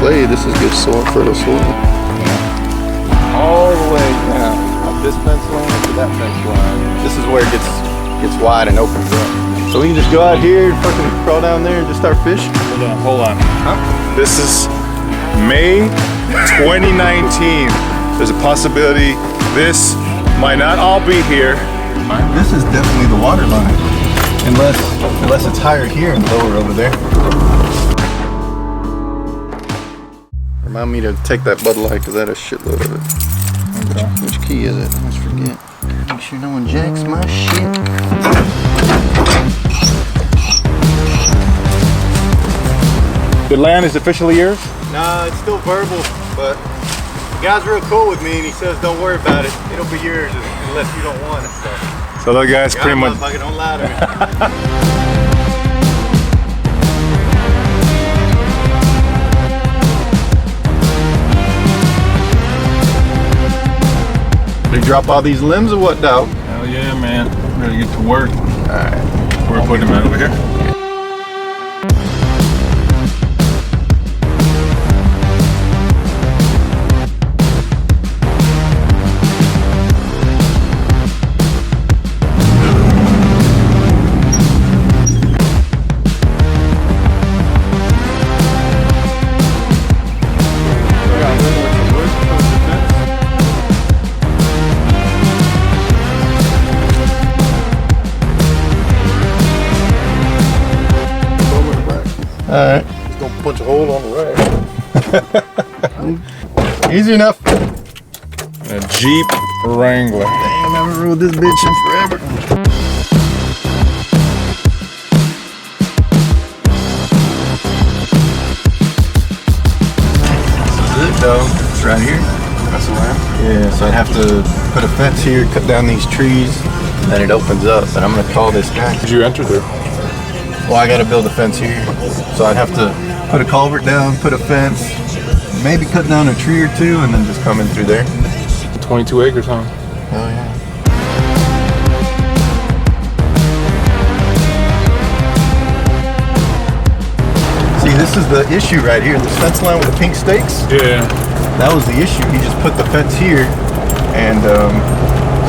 clay. This is good soil, fertile soil. All the way down, like this fence line to that fence line. This is where it gets wide and opens up. So we can just go out here and fucking crawl down there and just start fishing. Hold on. Huh? This is May 2019. There's a possibility this might not all be here. This is definitely the water line, unless it's higher here and lower over there. Remind me to take that Bud Light because that has a shitload of it. Okay. Which key is it? I always forget. Make sure no one jacks my shit. The land is officially yours? Nah, it's still verbal, but the guy's real cool with me and he says don't worry about it. It'll be yours unless you don't want it. So the guy's pretty much. Don't lie to me. They drop all these limbs or what, dog? Hell yeah, man. Ready to get to work. Alright. We're putting them out over here. Alright. Just don't punch a hole on the rack. Easy enough. A Jeep Wrangler. Damn, I haven't rode this bitch in forever. This is it though. It's right here. That's the land? Yeah, so I'd have to put a fence here, cut down these trees, and then it opens up. And I'm gonna call this guy. Did you enter there? Well, I gotta build a fence here. So I'd have to put a culvert down, put a fence, maybe cut down a tree or two, and then just come in through there. 22 acres, huh? Hell yeah. See, this is the issue right here. This fence line with the pink stakes. Yeah. That was the issue. He just put the fence here, and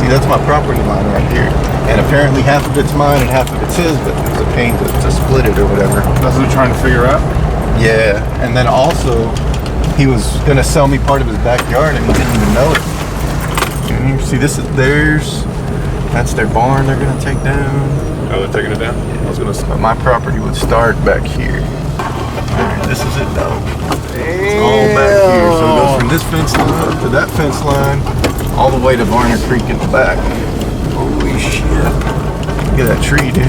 see, that's my property line right here. And apparently half of it's mine and half of it's his, but it's a pain to split it or whatever. That's what we're trying to figure out. Yeah, and then also he was gonna sell me part of his backyard and he didn't even know it. And you see, this is theirs. That's their barn they're gonna take down. Oh, they're taking it down? I was gonna. But my property would start back here. This is it though. It's all back here. So it goes from this fence line to that fence line, all the way to Varner Creek in the back. Holy shit. Look at that tree, dude.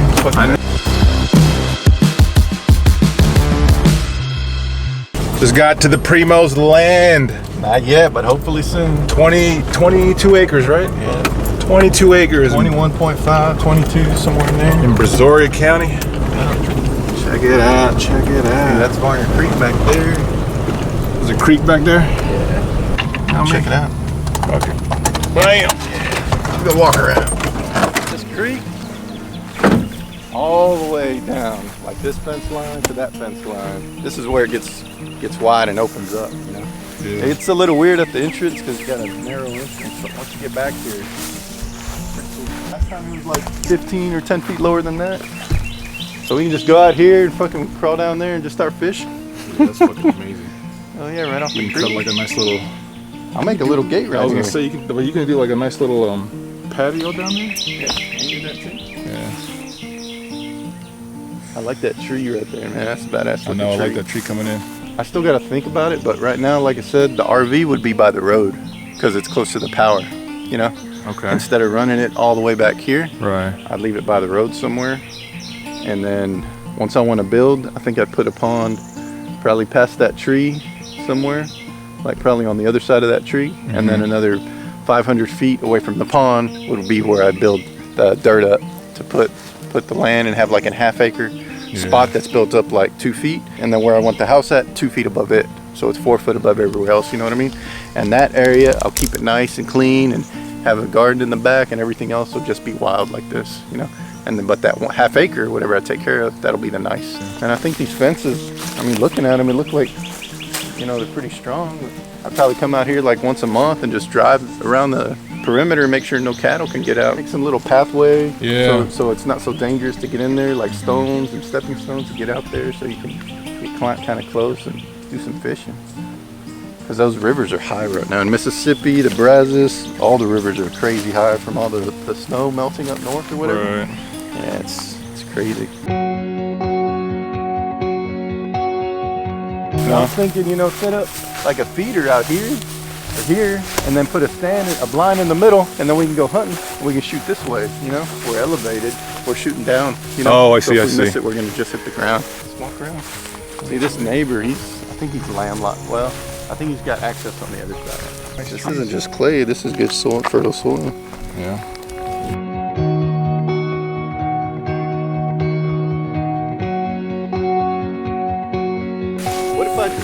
Just got to the Primo's land. Not yet, but hopefully soon. 22 acres, right? Yeah. 22 acres. 21.5, 22, somewhere in there. In Brazoria County. Check it out, check it out. Dude, that's Varner Creek back there. There's a creek back there? Yeah. Check it out. Okay. Bam! Let's go walk around. This creek, all the way down, like this fence line to that fence line. This is where it gets wide and opens up, you know? Yeah. It's a little weird at the entrance because you got a narrow entrance, but once you get back here, last time it was like 15 or 10 feet lower than that. So we can just go out here and fucking crawl down there and just start fishing. Yeah, that's fucking amazing. Oh yeah, right off the You can creek. cut like a nice little. I'll make a little gate right I was here. gonna say you can do like a nice little patio down there. Yeah, can you do that too? Yeah. I like that tree right there, man. That's a badass. I know. I tree. like that tree coming in. I still got to think about it, but right now, like I said, the RV would be by the road because it's close to the power, you know? Okay. Instead of running it all the way back here, Right. I'd leave it by the road somewhere. And then once I want to build, I think I'd put a pond probably past that tree somewhere, like probably on the other side of that tree. Mm-hmm. And then another 500 feet away from the pond would be where I'd build the dirt up to put the land and have like a half-acre spot that's built up like 2 feet, and then where I want the house at, 2 feet above it, so it's 4 foot above everywhere else, you know what I mean? And that area, I'll keep it nice and clean and have a garden in the back, and everything else will just be wild like this, you know? And then, but that half acre, whatever I take care of, that'll be the nice. And I think these fences, I mean, looking at them, it look like, You know, they're pretty strong. I'd probably come out here like once a month and just drive around the perimeter and make sure no cattle can get out. Make some little pathway, so it's not so dangerous to get in there, like stones and stepping stones to get out there, so you can get kind of close and do some fishing. Because those rivers are high right now. In Mississippi, the Brazos, all the rivers are crazy high from all the snow melting up north or whatever. Right. Yeah, it's crazy. I was thinking, you know, set up like a feeder out here or here, and then put a blind in the middle, and then we can go hunting. And we can shoot this way, you know. We're elevated. We're shooting down, you know. Oh, I so see, if I we see. miss it, we're gonna just hit the ground. Let's walk around. See this neighbor? I think he's landlocked. Well, I think he's got access on the other side. This isn't just clay. This is good soil, fertile soil. Yeah.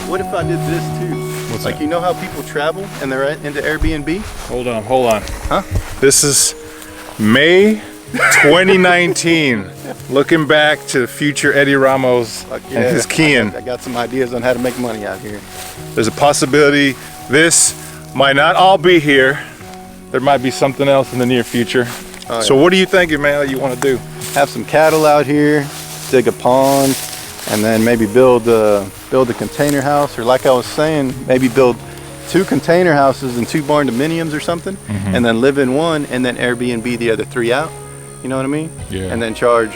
What if I did this too? What's like that? You know how people travel and they're into Airbnb? Hold on. Huh? This is May 2019. Looking back to future Eddie Ramos Fuck and his Kian. I got some ideas on how to make money out here. There's a possibility this might not all be here. There might be something else in the near future. Oh, So yeah. what are you thinking, man, that you want to do? Have some cattle out here, dig a pond, and then maybe build a container house, or like I was saying, maybe build 2 container houses and 2 barn dominiums or something, and then live in one and then Airbnb the other 3 out. You know what I mean? Yeah. And then charge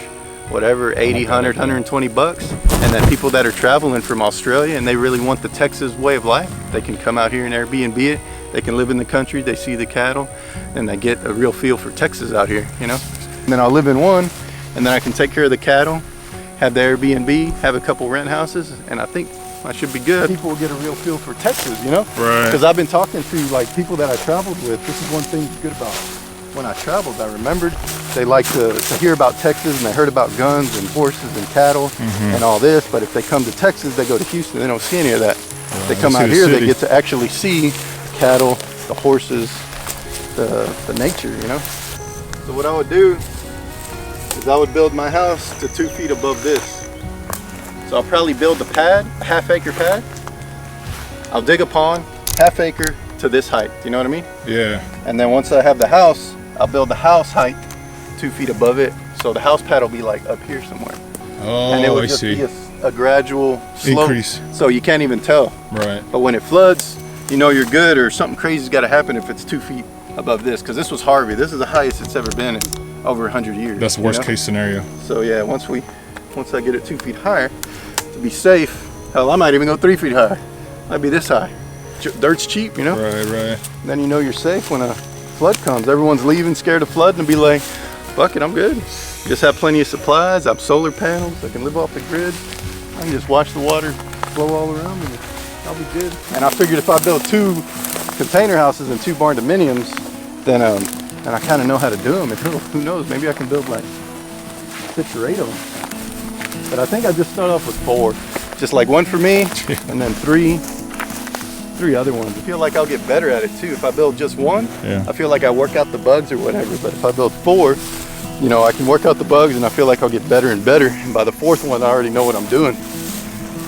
whatever, 80, 100, 120 bucks. And then people that are traveling from Australia and they really want the Texas way of life, they can come out here and Airbnb it. They can live in the country, they see the cattle, and they get a real feel for Texas out here, you know? And then I'll live in one, and then I can take care of the cattle, have the Airbnb, have a couple rent houses, and I think I should be good. People will get a real feel for Texas, you know? Right. Because I've been talking to like people that I traveled with. This is one thing good about when I traveled. I remembered they like to hear about Texas, and they heard about guns and horses and cattle and all this. But if they come to Texas, they go to Houston, they don't see any of that. They come see out the here, they city. get to actually see cattle, the horses, the nature, you know? So what I would do is I would build my house to 2 feet above this. So I'll probably build a pad, a half-acre pad. I'll dig a pond, half-acre to this height. You know what I mean? Yeah. And then once I have the house, I'll build the house height 2 feet above it. So the house pad will be like up here somewhere. Oh, And it would I just see. be a gradual slope. Increase. So you can't even tell. Right. But when it floods, you know you're good, or something crazy's got to happen if it's 2 feet above this. Because this was Harvey. This is the highest it's ever been in over 100 years. That's the you worst know? case scenario. So yeah, once I get it 2 feet higher, to be safe, hell, I might even go 3 feet high. Might be this high. Dirt's cheap, you know? Right. Then you know you're safe when a flood comes. Everyone's leaving scared of flood and be like, fuck it, I'm good. Just have plenty of supplies. I have solar panels. I can live off the grid. I can just watch the water flow all around me. I'll be good. And I figured if I build 2 container houses and 2 barn dominiums, then I kind of know how to do them. And who knows, maybe I can build like 6 or 8 of them. But I think I just start off with 4. Just like 1 for me, and then 3 other ones. I feel like I'll get better at it too. If I build just 1, Yeah. I feel like I work out the bugs or whatever. But if I build 4, you know, I can work out the bugs, and I feel like I'll get better and better. And by the 4th one, I already know what I'm doing.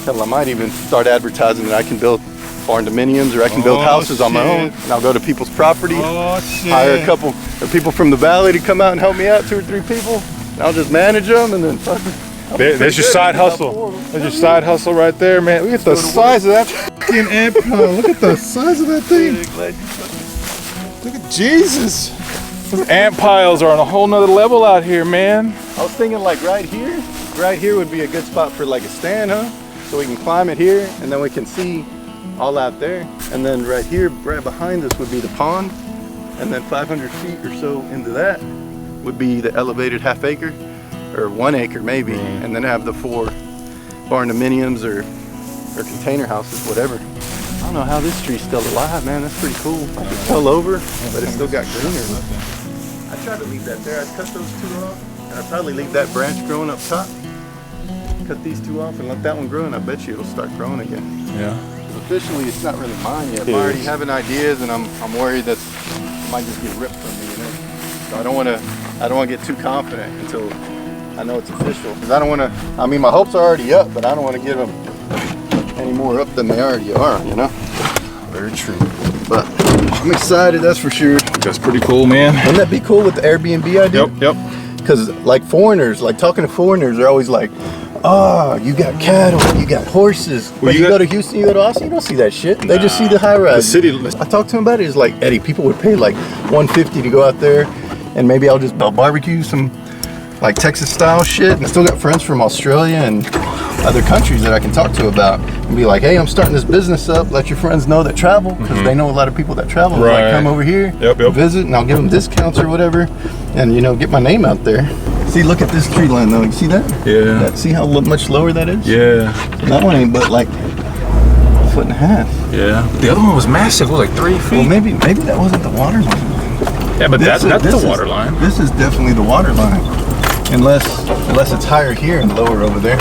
Hell, I might even start advertising that I can build barn dominiums, or I can build houses on my own. shit. And I'll go to people's property, Oh, shit. hire a couple of people from the valley to come out and help me out, 2 or 3 people. And I'll just manage them, and then fucking. There's your side hustle. There's your side hustle right there, man. Look at the size of that fucking ant pile. Look at the size of that thing. Look at Jesus. Those ant piles are on a whole nother level out here, man. I was thinking like right here would be a good spot for like a stand, huh? So we can climb it here, and then we can see all out there. And then right here, right behind us would be the pond. And then 500 feet or so into that would be the elevated half-acre, or 1 acre maybe. And then have the 4 barn dominiums or container houses, whatever. I don't know how this tree's still alive, man. That's pretty cool. Like it fell over, but it's still got greenery. I tried to leave that there. I'd cut those 2 off, and I'd probably leave that branch growing up top. Cut these 2 off and let that one grow, and I bet you it'll start growing again. Yeah. Officially, it's not really mine yet. It I'm already is. having ideas, and I'm worried that it might just get ripped from me, you know. So I don't want to get too confident until I know it's official. Because I don't want to. I mean, my hopes are already up, but I don't want to give them any more more up than they already are, you know? Very true. But I'm excited, that's for sure. That's pretty cool, man. Wouldn't that be cool with the Airbnb idea? Yep. Because like foreigners, like talking to foreigners, they're always like, oh, you got cattle, you got horses. Well, But you go to Houston, you go to Austin, you don't see that shit. They just see the high The rise. city. I talked to him about it. He's like, Eddie, people would pay like $150 to go out there, and maybe I'll just barbecue some like Texas style shit. And I still got friends from Australia and other countries that I can talk to about and be like, hey, I'm starting this business up. Let your friends know that travel, because they know a lot of people that travel. Right. Like, come over here, Yep. visit, and I'll give them discounts or whatever, and you know, get my name out there. See, look at this tree line though. You see that? Yeah. See how much lower that is? Yeah. That one ain't but like a foot and a half. Yeah. The other one was massive. It was like 3 feet. Well, maybe that wasn't the water line. Yeah, but that's This the is- water line. This is definitely the water line, unless it's higher here and lower over there.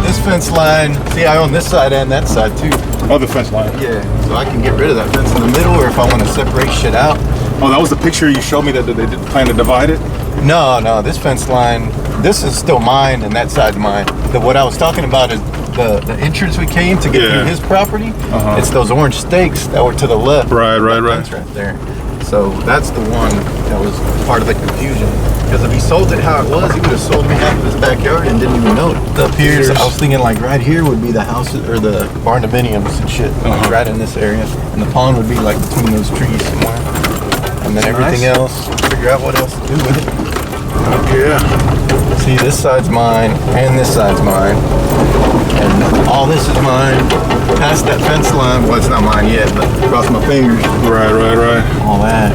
This fence line. See, I own this side and that side too. Oh, the fence line. Yeah, so I can get rid of that fence in the middle, or if I want to separate shit out. Oh, that was the picture you showed me that they did plan to divide it? No, this fence line, this is still mine and that side's mine. What I was talking about is the entrance we came to get Yeah. through his property. Uh-huh. It's those orange stakes that were to the left. Right. Fence right there. So that's the one that was part of the confusion. Because if he sold it how it was, he would have sold me half of his backyard and didn't even know it. Up here, I was thinking like right here would be the houses or the barndominiums and shit, like Uh-huh. right in this area. And the pond would be like between those trees somewhere. And then everything else, figure out what else to do with it. Yeah. See, this side's mine and this side's mine. And all this is mine. Past that fence line, well, it's not mine yet, but cross my fingers. Right. All that.